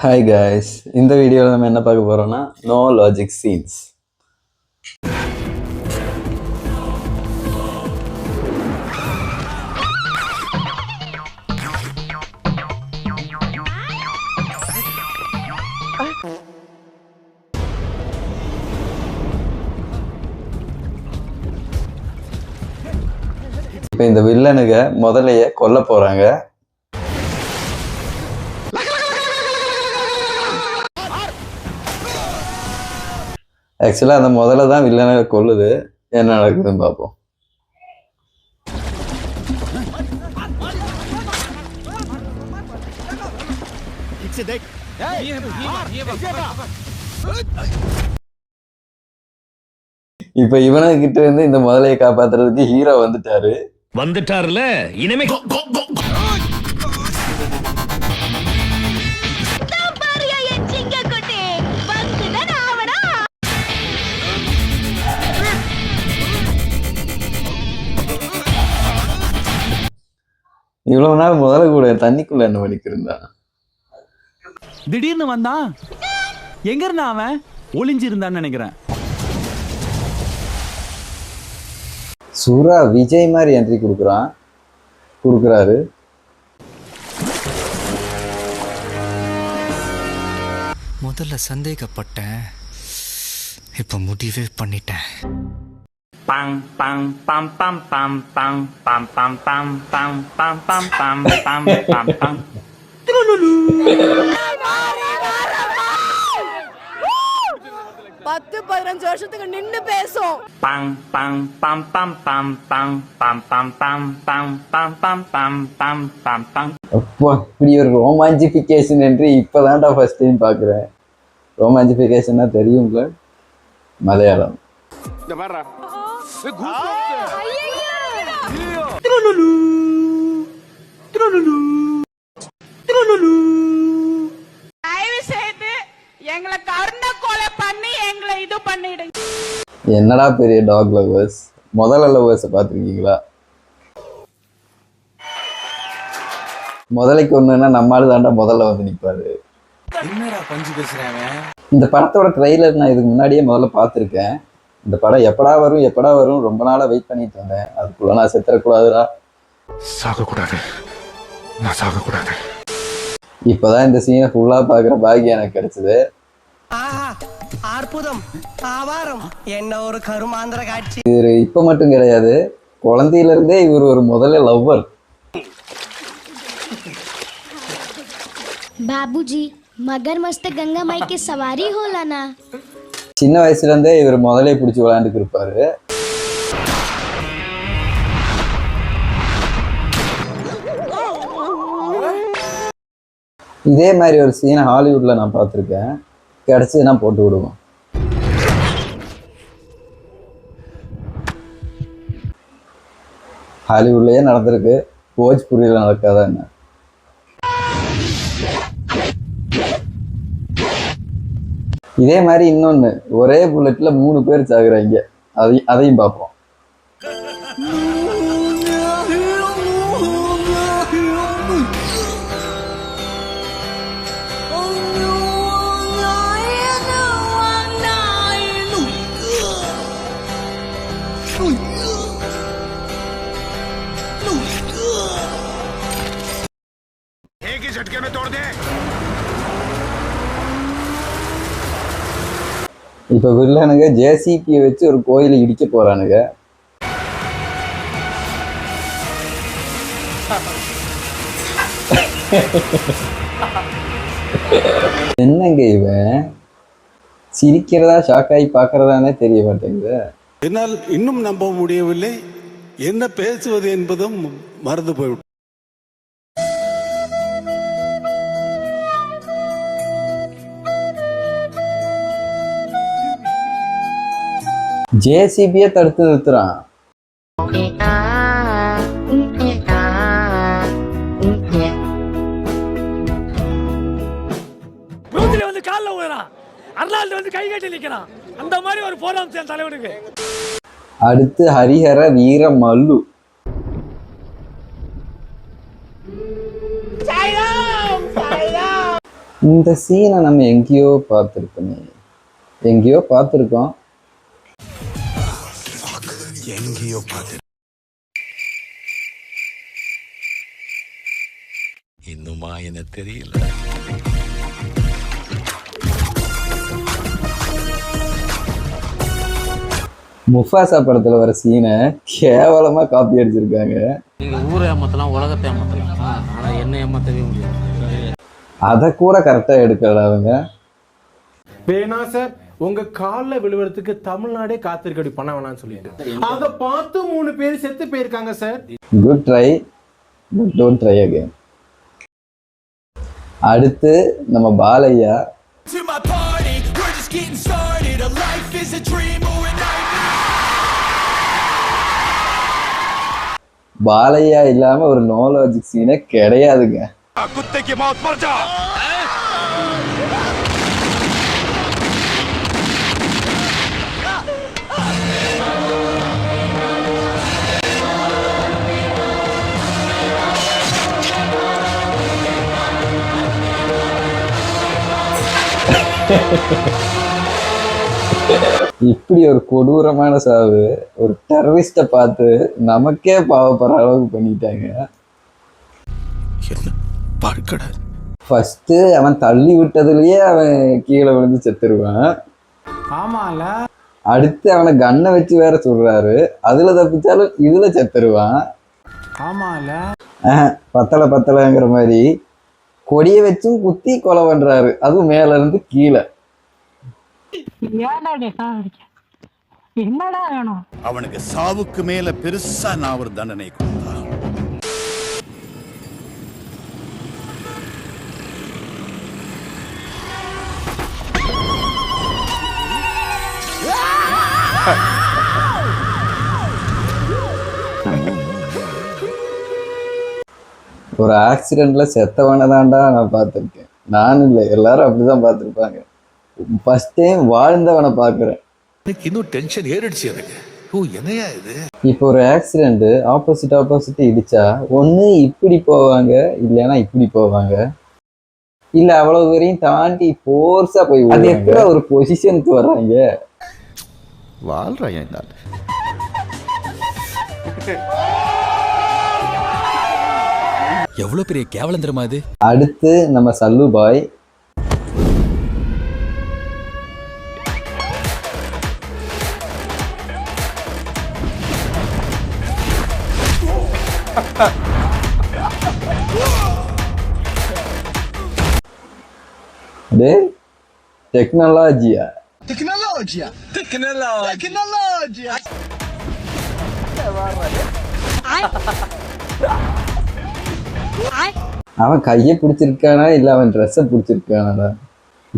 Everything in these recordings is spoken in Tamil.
ஹாய் காய்ஸ், இந்த வீடியோவில் நம்ம என்ன பார்க்க போகிறோம்னா நோ லாஜிக் சீன்ஸ். இப்போ இந்த வில்லனுங்க முதலைய கொல்ல போகிறாங்க. ஆக்சுவலாக அந்த முதல்ல தான் வில்லனை கொல்லுது. என்ன நடக்குதுன்னு பார்ப்போம். இப்ப இவனுக்கிட்ட இருந்து இந்த முதலையை காப்பாத்துறதுக்கு ஹீரோ வந்துட்டாருல இனிமே இவ்வளவு நாள் முதல்ல கூட தண்ணிக்குள்ள என்ன பண்ணிக்கிருந்தா, திடீர்னு வந்தான். எங்க இருந்தா அவன்? ஒளிஞ்சிருந்தான்னு நினைக்கிறேன். சூரா விஜய் மாதிரி என்ட்ரி கொடுக்குறாரு. முதல்ல சந்தேகப்பட்டேன், இப்ப முடிவே பண்ணிட்டேன். Pam pam pam pam pam pam pam pam pam pam pam pam pam pam pam pam. Trululu. 10-15 வருஷத்துக்கு நின்னு பேசும். Pam pam pam pam pam pam pam pam pam pam pam pam pam pam pam pam. அப்பா, இப்படி ஒரு ரோமான்சிபிகேஷன் என்று இப்பதான்டா ஃபர்ஸ்ட் டைம் பாக்குறேன். ரோமான்சிபிகேஷன்னா தெரியும்ல, மலையாளம். இந்த பாருடா. என்னடா பெரிய டாக் லவர்ஸ், முதல்ல லவர்ஸ் பார்த்துருக்கீங்களா? முதலைக்கு ஒண்ணுன்னா நம்மளால தாண்டா முதல்ல வந்து நிற்பாரு. இந்த படத்தோட ட்ரெய்லர் நான் இதுக்கு முன்னாடியே முதல்ல பார்த்துருக்கேன். இந்த படம் எப்படா வரும் ரொம்ப நாளா வெயிட் பண்ணிட்டு இருந்தேன். அதுக்குள்ள நான் செத்துறக்கூடாதுடா, சாகக்கூடாது. இப்பதான் இந்த சீனை ஃபுல்லா பாக்குற பாக்கியம் எனக்கு கிடைச்சது. அற்புதம், ஆவாரம், என்ன ஒரு கருமாந்திர காட்சி. இது இப்ப மட்டும் கிடையாது, குழந்தையில இருந்தே இவர் ஒரு முதல்ல லவ்வர். बाबूजी, मगरमच्छ गंगा माई की सवारी होला ना. சின்ன வயசுல இருந்தே இவர் முதலே பிடிச்சி விளையாண்டுக்கு இருப்பாரு. இதே மாதிரி ஒரு சீனை ஹாலிவுட்ல நான் பார்த்துருக்கேன். கிடைச்சதுன்னா போட்டு விடுவோம். ஹாலிவுட்லயே நடந்திருக்கு, போஜ்பூரியில் நடக்காதா என்ன? இதே மாதிரி இன்னொன்னு, ஒரே புல்லட்ல 3 பேர் சாகுறாங்க. அதையும் பார்ப்போம். இப்ப வில்லனுங்க ஜேசிபியை வச்சு ஒரு கோயிலை இடிக்க போறானுங்க. என்னங்க இவன் சிரிக்கிறதா ஷாக்காகி பாக்குறதானே தெரிய மாட்டேங்குது. என்னால் இன்னும் நம்ப முடியவில்லை, என்ன பேசுவது என்பதும் மறந்து போய்விட்டது. ஜேசிபியை தடுத்து நிறுத்துறான். வந்து காலில் ஊதுறான், அர்னால்டு வந்து கை கட்டி நிற்கிறான். அந்த மாதிரி ஒரு போராம் தலைவனுக்கு. அடுத்து ஹரிஹர வீர மல்லு. இந்த சீனை நம்ம எங்கேயோ பார்த்துருக்கோமே, எங்கேயோ பார்த்துருக்கோம். இன்னுமா என்ன தெரியல. முஃபாசா படத்துல வர சீனை கேவலமா காப்பி அடிச்சிருக்காங்க. நீங்க ஊரை ஏமாத்தலாம், உலகத்தை ஏமாத்தலாம், ஆனா என்ன ஏமாத்தவே முடியாது. அதை கூட கரெக்டா எடுக்கல அவங்க. வேணா சார், உங்க காலில் விழுவறதுக்கு தமிழ்நாடே காத்திருக்கடி பண்ண வேணாம்னு சொல்லிட்டு அதை பார்த்து 3 பேர் செத்து போயிருக்காங்க sir. Good try, but don't try again. அடுத்து நம்ம பாலையா. பாலையா இல்லாம ஒரு நோ லாஜிக் சீனே கிடையாதுங்க. இப்படி ஒரு கொடூரமான சாவு ஒரு டெரரிஸ்ட பார்த்து நமக்கே பாவப்படுற அளவுக்கு பண்ணிட்டாங்க. ஃபர்ஸ்ட் அவன் தள்ளி விட்டதுலயே அவன் கீழே விழுந்து செத்துருவான். ஆமால. அடுத்து அவனை கண்ணை வச்சு வேற சொல்றாரு, அதுல தப்பிச்சாலும் இதுல செத்துருவான். ஆமால. பத்தலைங்கிற மாதிரி கொடியை வச்சும் குத்தி கொலை பண்றாரு, அதுவும் மேல இருந்து கீழே. என்னடா வேணும் அவனுக்கு சாவுக்கு மேல பெருசா நான் ஒரு தண்டனை கொடுத்தா. ஒரு ஆக்சிடென்ட்ல செத்தவனை தான்டா நான் பார்த்துருக்கேன். நான் இல்லை, எல்லாரும் அப்படிதான் பார்த்துருப்பாங்க. ஃபர்ஸ்ட் டைம் வாழ்ந்தவனை பார்க்குறேன். இன்னும் டென்ஷன் ஏறிடுச்சு எனக்கு. ஓ என்னையா இது? இப்போ ஒரு ஆக்சிடென்ட் ஆப்போசிட் இடிச்சா ஒன்று இப்படி போவாங்க, இல்லைன்னா இப்படி போவாங்க, இல்லை அவ்வளவு வரையும் தாண்டி ஃபோர்ஸா போய் அது எப்படி ஒரு பொசிஷனுக்கு வர்றாங்க? வாழ்றான் இந்த எவ்வளவு பெரிய கேவலம் தெரியுமா இது? அடுத்து நம்ம சல்லு பாய். டெக்னாலஜியா அவன் கையை பிடிச்சிருக்கானா இல்ல அவன் ட்ரெஸ்ஸை பிடிச்சிருக்கானா?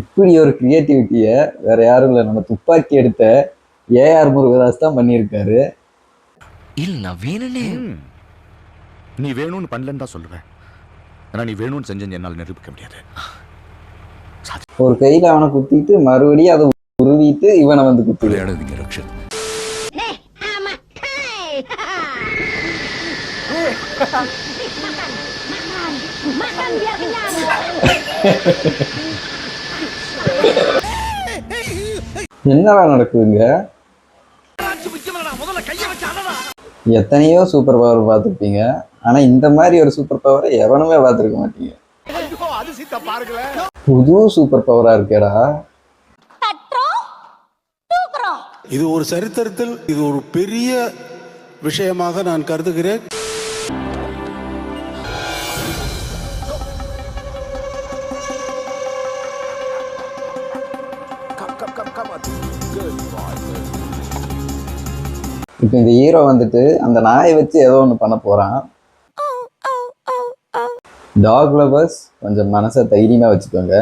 இப்படி ஒரு கிரியேட்டிவிட்டிய வேற யாரும் இல்லை, நம்ம துப்பாக்கி எடுத்த ஏஆர் முருகதாஸ் தான் பண்ணியிருக்காரு. இல்ல நான் வேணும்னே. நீ வேணும்னு பண்ணலன்னு தான் சொல்லுவேன். ஆனா நீ வேணும்னு செஞ்சேன்னு என்னால் நிரூபிக்க முடியாது. ஒரு கையில அவனை குத்திட்டு மறுபடியும் அதை உருவிட்டு இவனை வந்து குத்தி விளையாடுவீங்க ரக்ஷன். என்னடா நடக்குதுங்க? எத்தனையோ சூப்பர் பவர் பார்த்துருப்பீங்க, ஆனா இந்த மாதிரி ஒரு சூப்பர் பவரை எவனுமே பார்த்துருக்க மாட்டீங்க. புது சூப்பர் பவரா இருக்கேடா. இது ஒரு சரித்திரத்தில் இது ஒரு பெரிய விஷயமாக நான் கருதுகிறேன். இப்ப இந்த ஹீரோ வந்துட்டு அந்த நாயை வச்சு ஏதோ ஒண்ணு பண்ண போறான். டாக் லவர்ஸ் கொஞ்சம் மனசை தைரியமா வச்சுக்கோங்க.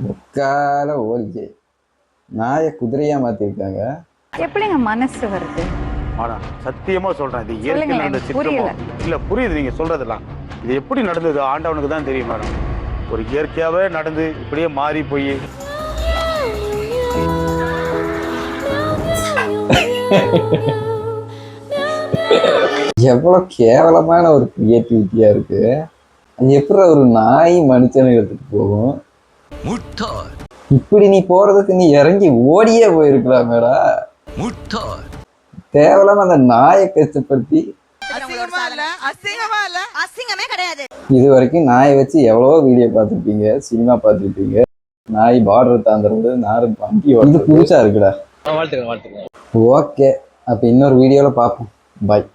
முக்கால ஓடிச்சு நாயை குதிரையா மாத்திருக்காங்க. எப்படிங்க மனசு வருது? மேடம் சத்தியமா சொல்றேன், இது இயற்கையில் நடந்த சிற்பம் இல்ல. புரியுது நீங்க சொல்றதெல்லாம். இது எப்படி நடந்தது ஆண்டவனுக்கு தான் தெரியும் மேடம். ஒரு இயற்கையாவே நடந்து இப்படியே மாறி போய் எவ்வளவு கேவலமான ஒரு கிரியேட்டிவிட்டியா இருக்கு. அது எப்படி ஒரு நாய் மனுஷனை எடுத்துட்டு போகும்? முட்டாள் இப்படி நீ போறதுக்கு நீ இறங்கி ஓடியே போயிருக்கலாம் மேடா. முட்டாள் தேவையில்லாம அந்த நாயை கஷ்டப்படுத்தி. அசிங்கமே கிடையாது. இது வரைக்கும் நாயை வச்சு எவ்வளவோ வீடியோ பார்த்துருப்பீங்க, சினிமா பார்த்துருப்பீங்க. நாய் பார்டர் தாண்டறது, நாரு பங்கி இது புதுசா இருக்குடா. ஓகே, அப்ப இன்னொரு வீடியோல பார்ப்போம். பாய்.